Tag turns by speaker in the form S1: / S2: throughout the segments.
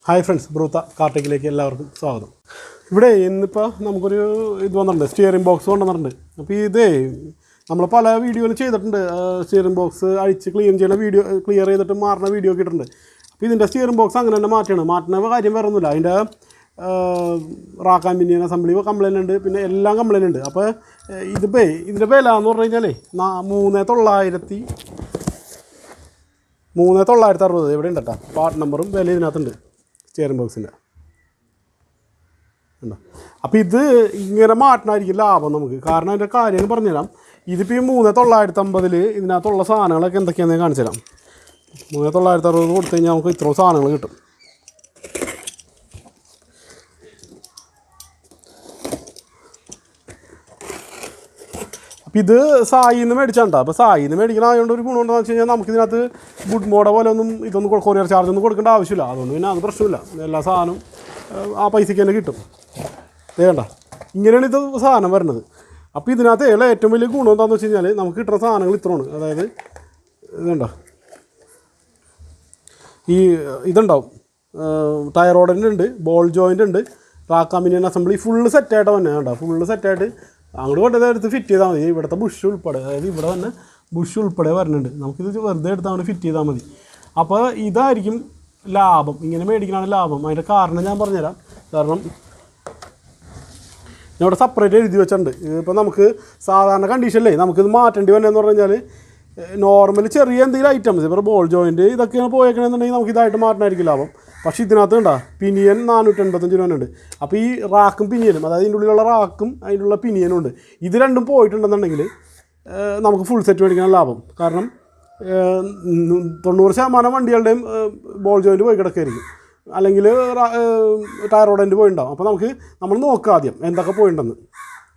S1: Hi friends, ബ്രൂത്ത കാർട്ടിക്കിലേക്ക് എല്ലാവർക്കും സ്വാഗതം. ഇവിടെ ഇന്നിപ്പോൾ നമുക്കൊരു ഇത് വന്നിട്ടുണ്ട്, സ്റ്റിയറിംഗ് ബോക്സ് കൊണ്ടുവന്നിട്ടുണ്ട്. അപ്പോൾ ഇതേ നമ്മൾ പല വീഡിയോയിലും ചെയ്തിട്ടുണ്ട്. സ്റ്റിയറിംഗ് ബോക്സ് അഴിച്ച് ക്ലിയർ ചെയ്തിട്ട് മാറുന്ന വീഡിയോ ഒക്കെ ഇട്ടിട്ടുണ്ട്. അപ്പോൾ ഇതിൻ്റെ സ്റ്റിയറിംഗ് ബോക്സ് അങ്ങനെ തന്നെ മാറ്റുന്ന കാര്യം വേറെ ഒന്നുമില്ല. അതിൻ്റെ റാക്കാൻ പിന്നിയൻ അസംബ്ലി കംപ്ലൈൻ്റ് ഉണ്ട്, പിന്നെ എല്ലാം കംപ്ലൈൻ്റ് ഉണ്ട്. അപ്പോൾ ഇതിൻ്റെ വില എന്ന് പറഞ്ഞു കഴിഞ്ഞാൽ 3960 എവിടെ ഉണ്ട് കേട്ടോ. പാർട്ട് നമ്പറും വില ഇതിനകത്തുണ്ട് സ്റ്റിയറിംഗ് ബോക്സിൻ്റെ ഉണ്ടോ. അപ്പോൾ ഇത് ഇങ്ങനെ മാറ്റണമായിരിക്കും ലാഭം നമുക്ക്. കാരണം അതിൻ്റെ കാര്യം പറഞ്ഞുതരാം. ഇതിപ്പോൾ ഈ 3950 ഇതിനകത്തുള്ള സാധനങ്ങളൊക്കെ എന്തൊക്കെയാണെന്ന് ഞാൻ കാണിച്ചു തരാം. 3960 കൊടുത്തു കഴിഞ്ഞാൽ നമുക്ക് ഇത്രയും സാധനങ്ങൾ കിട്ടും. അപ്പോൾ ഇത് സായിൽ നിന്ന് മേടിച്ചാണ്. അപ്പോൾ സായിൽ നിന്ന് മേടിക്കണമായതുകൊണ്ട് ഒരു ഗുണമെന്ന് വെച്ച് കഴിഞ്ഞാൽ നമുക്കിതിനകത്ത് ഗുഡ് മോഡെ പോലെ ഇതൊന്നും കൊറിയർ ചാർജ് ഒന്നും കൊടുക്കേണ്ട ആവശ്യമില്ല. അതുകൊണ്ട് പിന്നെ അത് പ്രശ്നമില്ല. എല്ലാ സാധനവും ആ പൈസയ്ക്ക് തന്നെ കിട്ടും. വേണ്ട, ഇങ്ങനെയാണ് ഇത് സാധനം വരുന്നത്. അപ്പോൾ ഇതിനകത്ത് ഏറ്റവും വലിയ ഗുണം എന്താണെന്ന് വെച്ച് കഴിഞ്ഞാൽ നമുക്ക് കിട്ടുന്ന സാധനങ്ങൾ ഇത്രയാണ്. അതായത് ഇതുണ്ടോ, ഈ ഇതുണ്ടാവും, ടയർ റോഡിൻ്റെ ഉണ്ട്, ബോൾ ജോയിൻ്റ് ഉണ്ട്, റാക്കാമിനിയൻ അസംബ്ലി ഫുള്ള് സെറ്റായിട്ട് തന്നെ ഉണ്ടോ. ഫുള്ള് സെറ്റായിട്ട് അങ്ങോട്ട് കൊണ്ടത് എടുത്ത് ഫിറ്റ് ചെയ്താൽ മതി. ഇവിടുത്തെ ബുഷ് ഉൾപ്പെടെ, അതായത് ഇവിടെ തന്നെ ബുഷ് ഉൾപ്പെടെ വരുന്നുണ്ട്. നമുക്കിത് വെറുതെ എടുത്താൽ മതി, ഫിറ്റ് ചെയ്താൽ മതി. അപ്പോൾ ഇതായിരിക്കും ലാഭം. ഇങ്ങനെ മേടിക്കണമാണ് ലാഭം. അതിൻ്റെ കാരണം ഞാൻ പറഞ്ഞുതരാം. കാരണം ഞാൻ ഇവിടെ സെപ്പറേറ്റ് എഴുതി വെച്ചിട്ടുണ്ട്. ഇതിപ്പോൾ നമുക്ക് സാധാരണ കണ്ടീഷനിലേ നമുക്കിത് മാറ്റേണ്ടി വന്നതെന്ന് പറഞ്ഞു കഴിഞ്ഞാൽ നോർമൽ ചെറിയ എന്തെങ്കിലും ഐറ്റംസ്, ഇപ്പോൾ ബോൾ ജോയിൻറ്റ് ഇതൊക്കെയാണ് പോയേക്കണമെന്നുണ്ടെങ്കിൽ നമുക്ക് ഇതായിട്ട് മാറ്റണമായിരിക്കും ലാഭം. പക്ഷേ ഇതിനകത്ത് കണ്ടാ പിനിയൻ 485 രൂപയുണ്ട്. അപ്പോൾ ഈ റാക്കും പിനിയനും, അതായത് ഇതിൻ്റെ ഉള്ളിലുള്ള റാക്കും അതിൻ്റെ ഉള്ള പിനിയനും ഉണ്ട്. ഇത് രണ്ടും പോയിട്ടുണ്ടെന്നുണ്ടെങ്കിൽ നമുക്ക് ഫുൾ സെറ്റ് മേടിക്കണം ലാഭം. കാരണം 90% വണ്ടികളുടെയും ബോൾ ജോയിൻറ്റ് പോയി കിടക്കുകയായിരിക്കും, അല്ലെങ്കിൽ ടയർ റോഡൻ്റ് പോയിട്ടുണ്ടാവും. അപ്പോൾ നമ്മൾ നോക്കുക ആദ്യം എന്തൊക്കെ പോയിട്ടുണ്ടെന്ന്.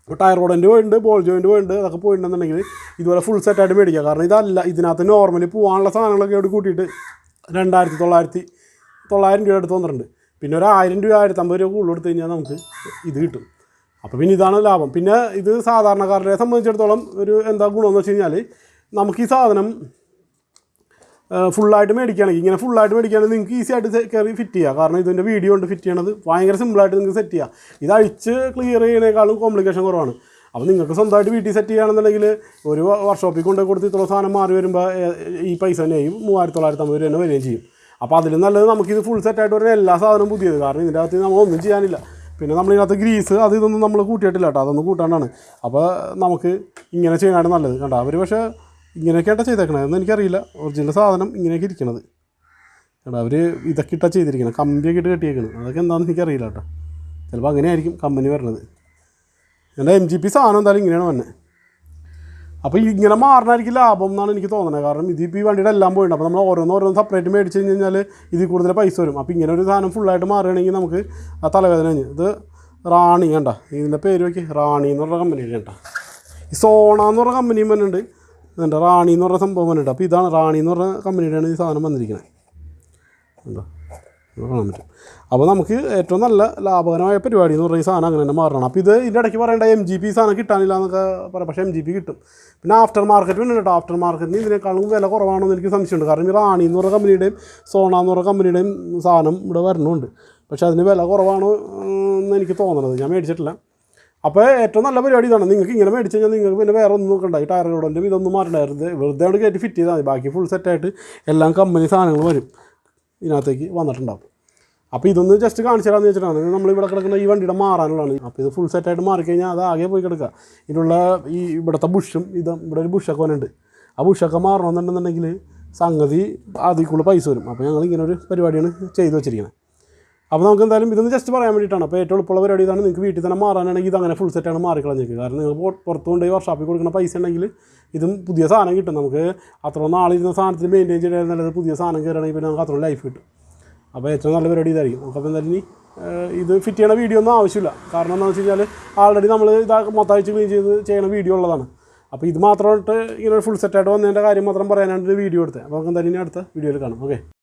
S1: അപ്പോൾ ടയർ റോഡൻ്റ് പോയിട്ടുണ്ട്, ബോൾ ജോയിൻറ്റ് പോയിട്ടുണ്ട്, അതൊക്കെ പോയിട്ടുണ്ടെന്നുണ്ടെങ്കിൽ ഇതുപോലെ ഫുൾ സെറ്റായിട്ട് മേടിക്കുക. കാരണം ഇതല്ല, ഇതിനകത്ത് നോർമലി പോകാനുള്ള സാധനങ്ങളൊക്കെ ഇവിടെ കൂട്ടിയിട്ട് 2900 രൂപ അടുത്ത് വന്നിട്ടുണ്ട്. പിന്നെ ഒരു 1000 രൂപ 1050 രൂപ കൂടുതൽ കൊടുത്തു കഴിഞ്ഞാൽ നമുക്ക് ഇത് കിട്ടും. അപ്പോൾ പിന്നെ ഇതാണ് ലാഭം. പിന്നെ ഇത് സാധാരണക്കാരെ സംബന്ധിച്ചിടത്തോളം ഒരു എന്താ ഗുണമെന്ന് വെച്ച് കഴിഞ്ഞാൽ നമുക്ക് ഈ സാധനം ഫുള്ളായിട്ട് മേടിക്കുകയാണെങ്കിൽ, ഇങ്ങനെ ഫുള്ളായിട്ട് മേടിക്കുകയാണെങ്കിൽ നിങ്ങൾക്ക് ഈസി ആയിട്ട് കയറി ഫിറ്റ് ചെയ്യുക. കാരണം ഇതിൻ്റെ വീഡിയോ ഉണ്ട് ഫിറ്റ് ചെയ്യണത് ഭയങ്കര സിമ്പിളായിട്ട് നിങ്ങൾക്ക് സെറ്റ് ചെയ്യാം. ഇത് അഴിച്ച് ക്ലിയർ ചെയ്യുന്നതിനേക്കാളും കോംപ്ലിക്കേഷൻ കുറവാണ്. അപ്പോൾ നിങ്ങൾക്ക് സ്വന്തമായിട്ട് വീട്ടിൽ സെറ്റ് ചെയ്യുകയാണെന്നുണ്ടെങ്കിൽ ഒരു വർക്ക്ഷോപ്പിൽ കൊണ്ടുപോയി കൊടുത്ത് ഇത്ര സാധനം മാറി വരുമ്പോൾ ഈ പൈസ തന്നെയും 3950 രൂപ തന്നെ വരികയും ചെയ്യും. അപ്പോൾ അതിലും നല്ലത് നമുക്കിത് ഫുൾ സെറ്റായിട്ട് വരുന്ന എല്ലാ സാധനവും പുതിയത്. കാരണം ഇതിൻ്റെ അകത്ത് നമ്മളൊന്നും ചെയ്യാനില്ല. പിന്നെ നമ്മളിതിനകത്ത് ഗ്രീസ് ഇതൊന്നും നമ്മൾ കൂട്ടിയിട്ടില്ല കേട്ടോ, അതൊന്നും കൂട്ടാണ്ടാണ്. അപ്പോൾ നമുക്ക് ഇങ്ങനെ ചെയ്യാനാണ് നല്ലത്. കണ്ടോ, അവർ പക്ഷേ ഇങ്ങനെയൊക്കെയായിട്ടാണ് ചെയ്തേക്കണത് എന്ന് എനിക്കറിയില്ല. ഒറിജിനൽ സാധനം ഇങ്ങനെയൊക്കെ ഇരിക്കണത് കേട്ടോ. അവർ ഇതൊക്കെ ഇട്ടാണ് ചെയ്തിരിക്കണം, കമ്പിയൊക്കെ ഇട്ട് കെട്ടിയേക്കണം. അതൊക്കെ എന്താണെന്ന് എനിക്കറിയില്ല കേട്ടോ. ചിലപ്പോൾ അങ്ങനെയായിരിക്കും കമ്പനി വരുന്നത്. എൻ്റെ MGP സാധനം എന്തായാലും ഇങ്ങനെയാണ് വന്നത്. അപ്പോൾ ഇങ്ങനെ മാറണമായിരിക്കും ലാഭം എന്നാണ് എനിക്ക് തോന്നുന്നത്. കാരണം ഇതിപ്പോൾ ഈ വണ്ടിയുടെ എല്ലാം പോയിട്ടുണ്ട്. അപ്പോൾ നമ്മൾ ഓരോന്ന് സെപ്പറേറ്റ് മേടിച്ച് കഴിഞ്ഞാൽ ഇതിൽ കൂടുതൽ പൈസ വരും. അപ്പോൾ ഇങ്ങനെ ഒരു സാധനം ഫുള്ളായിട്ട് മാറുകയാണെങ്കിൽ നമുക്ക് ആ തലവേദന കഴിഞ്ഞ്. ഇത് റാണി കണ്ട, ഇതിൻ്റെ പേര് വയ്ക്കുക, റാണി എന്ന് പറഞ്ഞ കമ്പനിയുടെ കേട്ടോ. ഈ സോണ എന്ന് പറഞ്ഞ കമ്പനിയും വന്നിട്ടുണ്ട്, ഇതുണ്ട് റാണി എന്ന് പറഞ്ഞ സംഭവം വന്നിട്ടുണ്ട്. അപ്പോൾ ഇതാണ് റാണി എന്ന് പറഞ്ഞ കമ്പനിയുടെയാണ് ഈ സാധനം വന്നിരിക്കുന്നത്. ഉണ്ടോ, കാണാൻ പറ്റും. അപ്പോൾ നമുക്ക് ഏറ്റവും നല്ല ലാഭകരമായ പരിപാടി എന്ന് പറഞ്ഞ ഈ സാധനം അങ്ങനെ തന്നെ മാറണം. അപ്പോൾ ഇതിൻ്റെ ഇടയ്ക്ക് പറയേണ്ട MGP സാധനം കിട്ടാനില്ല എന്നൊക്കെ പറയാം. പക്ഷേ MGP കിട്ടും. പിന്നെ ആഫ്റ്റർ മാർക്കറ്റ് ഉണ്ട് കേട്ടോ. ആഫ്റ്റർ മാർക്കറ്റിന് ഇതിനേക്കാളും വില കുറവാണെന്ന് എനിക്ക് സംശയമുണ്ട്. കാരണം ഈ റാണി എന്ന് പറഞ്ഞ കമ്പനിയുടെയും സോണ എന്ന് പറഞ്ഞ കമ്പനിയുടെയും സാധനം ഇവിടെ വരുന്നുണ്ട്. പക്ഷേ അതിന് വില കുറവാണ് എന്ന് എനിക്ക് തോന്നുന്നത്. ഞാൻ മേടിച്ചിട്ടില്ല. അപ്പോൾ ഏറ്റവും നല്ല പരിപാടി ഇതാണ്. നിങ്ങൾക്ക് ഇങ്ങനെ മേടിച്ച് കഴിഞ്ഞാൽ നിങ്ങൾക്ക് പിന്നെ വേറെ ഒന്നും നോക്കണ്ട. ഈ ടയർ റോഡിൻ്റെ ഇതൊന്നും മാറണ്ടായിരുന്നു, വെറുതെ അവിടെ കയറ്റി ഫിറ്റ് ചെയ്താൽ മതി. ബാക്കി ഫുൾ സെറ്റായിട്ട് എല്ലാം കമ്പനി സാധനങ്ങൾ വരും ഇതിനകത്തേക്ക് വന്നിട്ടുണ്ടാവും. അപ്പോൾ ഇതൊന്ന് ജസ്റ്റ് കാണിച്ചു തരാമെന്ന് വെച്ചിട്ടാണ്. നമ്മളിവിടെ കിടക്കുന്ന ഈ വണ്ടിയുടെ മാറാനുള്ളതാണ്. അപ്പോൾ ഇത് ഫുൾ സെറ്റായിട്ട് മാറിക്കഴിഞ്ഞാൽ അത് ആകെ പോയി കിടക്കുക. ഇതിലുള്ള ഇവിടുത്തെ ബുഷും ഇവിടെ ഒരു ബുഷൊക്കെ വന്നിട്ടുണ്ട്. ആ ബുഷൊക്കെ മാറണമെന്നുണ്ടെന്നുണ്ടെങ്കിൽ സംഗതി അതിൽ കൂടുതൽ പൈസ വരും. അപ്പോൾ ഞങ്ങൾ ഇങ്ങനെ ഒരു പരിപാടിയാണ് ചെയ്തു വെച്ചിരിക്കുന്നത്. അപ്പോൾ നമുക്ക് എന്തായാലും ഇതൊന്ന് ജസ്റ്റ് പറയാൻ വേണ്ടിയിട്ടാണ്. അപ്പോൾ ഏറ്റവും എളുപ്പമുള്ള പരിപാടി ഇതാണ്. നിങ്ങൾക്ക് വീട്ടിൽ തന്നെ മാറാനാണെങ്കിൽ ഇത് അങ്ങനെ ഫുൾ സെറ്റാണ് മാറിക്കളഞ്ഞേക്ക്. കാരണം നിങ്ങൾ പുറത്ത് കൊണ്ടുപോയി വർക്ക്ഷോപ്പിൽ കൊടുക്കുന്ന പൈസ ഉണ്ടെങ്കിൽ ഇതും പുതിയ സാധനം കിട്ടും. നമുക്ക് അത്ര നാളിരുന്ന സാധനത്തിൽ മെയിൻറ്റെയിൻ ചെയ്യാൻ നല്ലത് പുതിയ സാധനം കയറുകയാണെങ്കിൽ പിന്നെ നമുക്ക് അത്ര ലൈഫ് കിട്ടും. അപ്പോൾ ഏറ്റവും നല്ല പരിപാടി ഇതായിരിക്കും. അപ്പോൾ എന്തായാലും ഇനി ഇത് ഫിറ്റ് ചെയ്യണ വീഡിയോ ഒന്നും ആവശ്യമില്ല. കാരണം എന്താണെന്ന് വെച്ച് കഴിഞ്ഞാൽ ആൾറെഡി നമ്മൾ മൊത്തമായിട്ട് ക്ലീൻ ചെയ്യണ വീഡിയോ ഉള്ളതാണ്. അപ്പോൾ ഇത് മാത്രമായിട്ട് ഇങ്ങനെ ഫുൾ സെറ്റായിട്ട് വന്നതിൻ്റെ കാര്യം മാത്രം പറയാനായിട്ട് വീഡിയോ എടുത്തത്. അപ്പോൾ നമുക്ക് എന്തായാലും ഇനി അടുത്ത വീഡിയോയിൽ കാണാം. ഓക്കെ.